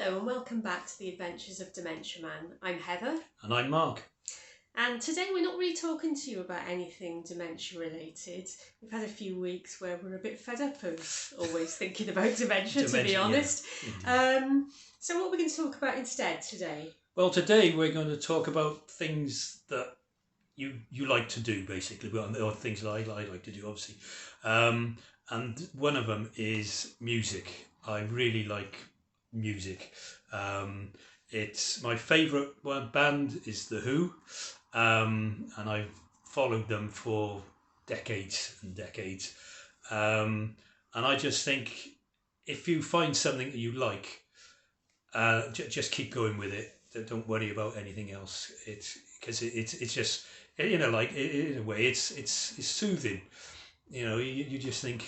Hello and welcome back to the Adventures of Dementia Man. I'm Heather. And I'm Mark. And today we're not really talking to you about anything dementia related. We've had a few weeks where we're a bit fed up of always thinking about dementia, to be honest. Yeah. So what are we going to talk about instead today? Well, today we're going to talk about things that you like to do, basically, or things that I like to do, obviously. And one of them is music. I really like music. It's my favourite band is The Who, and I've followed them for decades and decades. And I just think if you find something that you like, just keep going with it. Don't worry about anything else. It's just, in a way, it's soothing. You just think,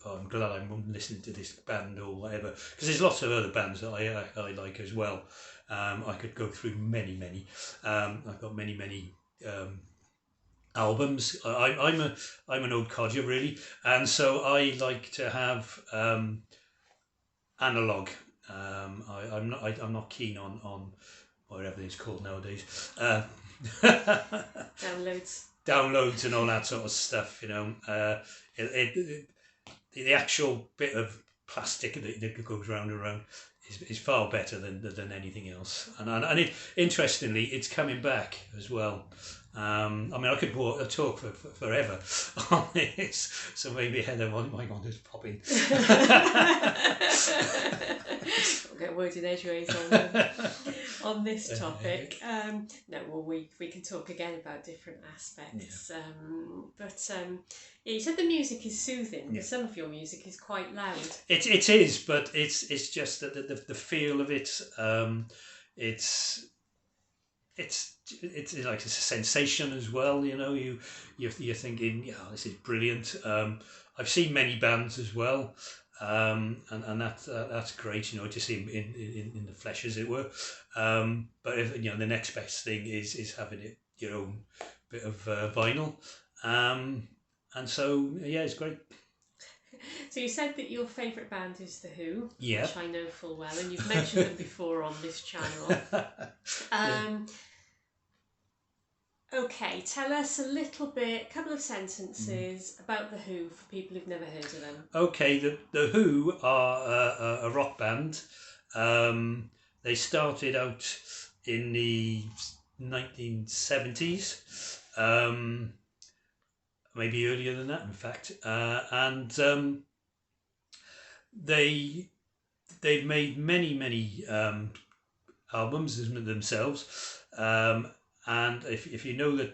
oh, I'm glad I'm listening to this band or whatever. Because there's lots of other bands that I like as well. I could go through many. I've got many albums. I'm an old codger, really, and so I like to have analog. I'm not keen on whatever it's called nowadays. Downloads and all that sort of stuff. The actual bit of plastic that goes round and round is far better than anything else. And interestingly, it's coming back as well. I could talk for forever on this, so maybe Heather might want to pop in. We'll get word in edgeways on this topic. We can talk again about different aspects. Yeah. You said the music is soothing. Yeah. Some of your music is quite loud. It is, but it's just that the feel of it. It's like a sensation as well. You're thinking, yeah, this is brilliant. I've seen many bands as well, and that's great. To see them in the flesh, as it were. But if, the next best thing is having it your own bit of vinyl. And so yeah, it's great. So you said that your favourite band is The Who, yeah, which I know full well, and you've mentioned them before on this channel. Okay, tell us a little bit, a couple of sentences about The Who for people who've never heard of them. Okay, the Who are a rock band. They started out in the 1970s, maybe earlier than that, in fact, and they've made many albums themselves. And if you know the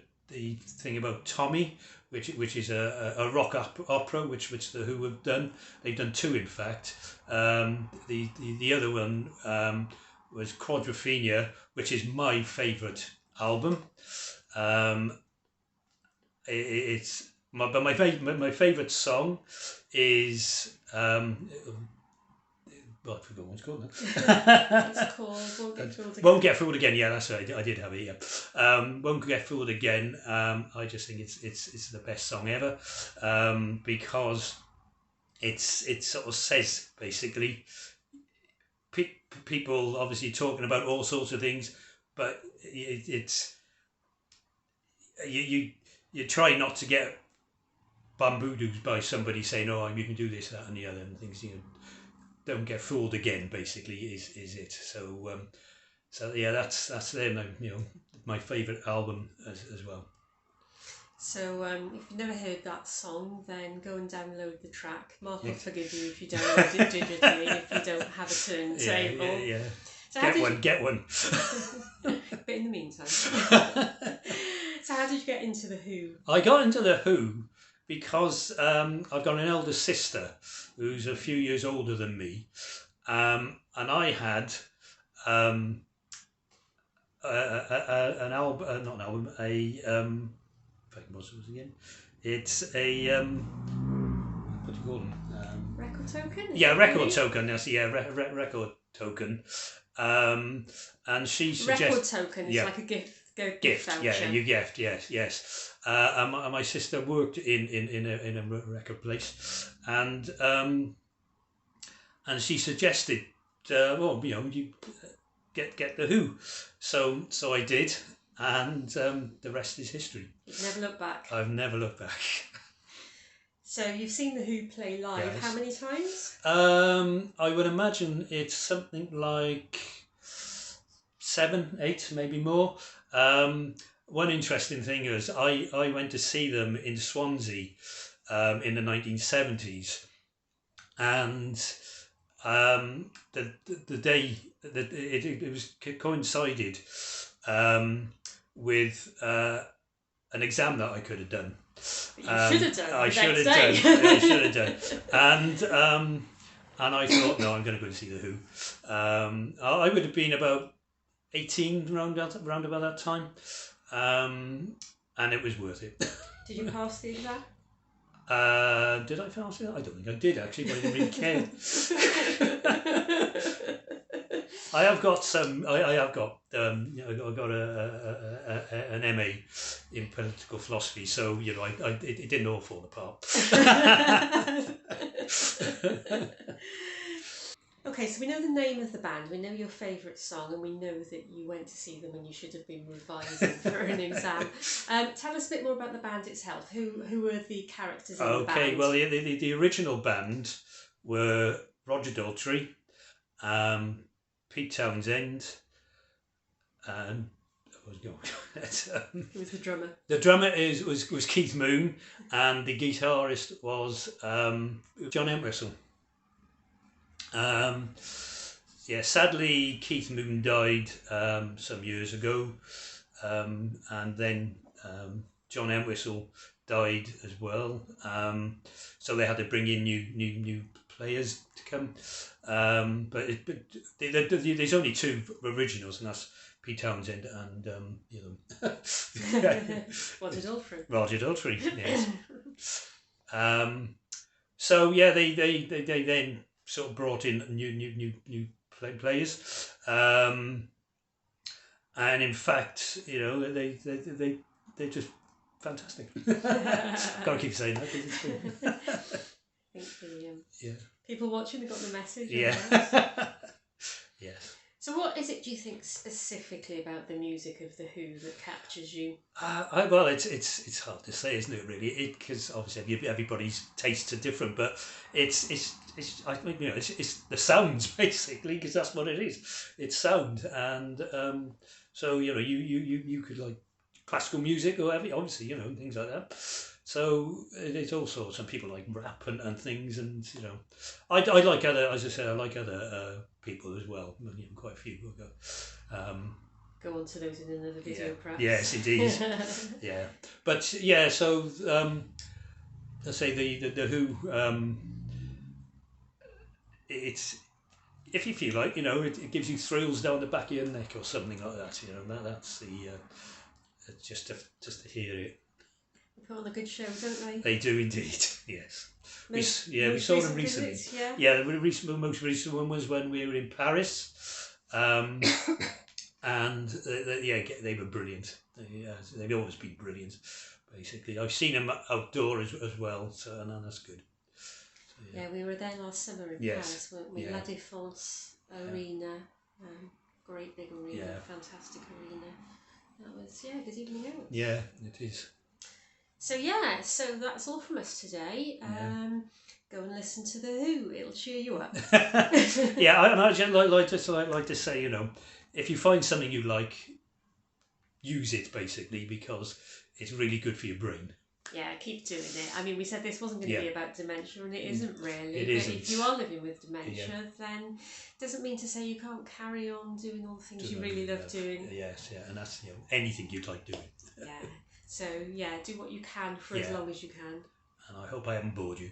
thing about Tommy, which is a rock opera, which the Who have done, they've done two, in fact. The other one was Quadrophenia, which is my favourite album. But my favourite song is well, I forgot what it's called now. It's called Won't Get Fooled Again. Won't Get Fooled Again. Yeah, that's right. I did have it. Yeah. Won't Get Fooled Again. I just think it's the best song ever, because it sort of says, basically, people obviously talking about all sorts of things, but it's you try not to get bamboozled by somebody saying, "Oh, you can do this, that, and the other," and things. Don't get fooled again, basically, is it. So yeah, that's them. My favourite album as well. So if you've never heard that song, then go and download the track. Mark will forgive you if you download it digitally, if you don't have a turntable. Yeah. So get one. But in the meantime. So how did you get into The Who? I got into The Who because I've got an elder sister who's a few years older than me, and I had an album, not an album, what's it again? It's a what do you call them? Record token. Yeah, record token. Yes, yeah, record token. And she suggested record token is like a gift voucher. Yeah, you gift. Yes. And my sister worked in a record place, and she suggested well, you get the Who. So I did, and the rest is history. You've never looked back. I've never looked back. So you've seen the Who play live. Yes. How many times? I would imagine it's something like 7, 8, maybe more. One interesting thing is I went to see them in Swansea in the 1970s, and the day that it was coincided with an exam that I could have done. But you should have done. I should have done. I should have done. And I thought, no, I'm going to go and see the Who. I would have been about 18 round about that time, and it was worth it. Did you pass the exam? Did I pass it? I don't think I did actually, but I didn't really care. I have got some. I have got. I got an MA in political philosophy, so it didn't all fall apart. Okay, so we know the name of the band, we know your favourite song, and we know that you went to see them and you should have been revising for an exam. Tell us a bit more about the band itself. Who were the characters in the band? Okay, well, the original band were Roger Daltrey, Pete Townsend, and who was the drummer? The drummer was Keith Moon, and the guitarist was John Entwistle. Sadly, Keith Moon died some years ago, and then John Entwistle died as well. So they had to bring in new players to come. But there's only 2 originals, and that's Pete Townsend and Roger Daltrey. Roger Daltrey, yes. So yeah, they then sort of brought in new players, and in fact, they're just fantastic. Gotta keep saying that because it's true. I think people watching have got the message. Yeah. Yes. So what is it, do you think, specifically about the music of the Who that captures you? Well, it's hard to say, isn't it? Really, because obviously everybody's tastes are different, but it's the sounds basically, because that's what it is. It's sound, and so you could like classical music or obviously things like that. So it's all sorts. Some people like rap and things, and I like other, as I said, I like other people as well. Quite a few. Go on to those in another video, perhaps. Yes, indeed. Yeah, but yeah. So let's say the Who. It's if you feel like it gives you thrills down the back of your neck or something like that. That's the just to hear it. They put on a good show, don't they? They do indeed. Yes. We saw them recently. Visits, yeah. Yeah, the most recent one was when we were in Paris, and they were brilliant. They've always been brilliant. Basically, I've seen them outdoors as well, so and that's good. So, yeah, we were there last summer in Paris, weren't we? La Défense Arena, great big arena, fantastic arena. That was good evening out. Yeah, it is. So so that's all from us today. Go and listen to the Who; it'll cheer you up. Yeah, and I'd just like to say, if you find something you like, use it basically, because it's really good for your brain. Yeah, keep doing it. I mean, we said this wasn't going to be about dementia, and it isn't really. It but isn't. If you are living with dementia, then it doesn't mean to say you can't carry on doing all the things you really love doing. Yes, and that's anything you'd like doing. Yeah. So do what you can for as long as you can. And I hope I haven't bored you.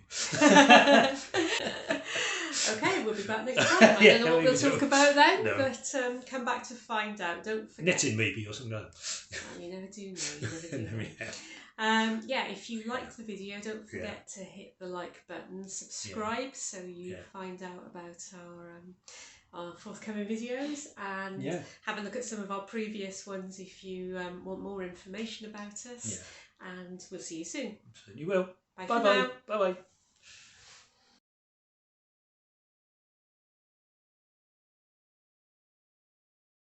Okay, we'll be back next time. I don't know what we'll talk about then, but come back to find out. Don't forget. Knitting maybe or something like that. Well, you never do know. If you liked the video, don't forget to hit the like button, subscribe so you find out about our forthcoming videos, and have a look at some of our previous ones if you want more information about us. And we'll see you soon. You will. Bye for now. Bye bye.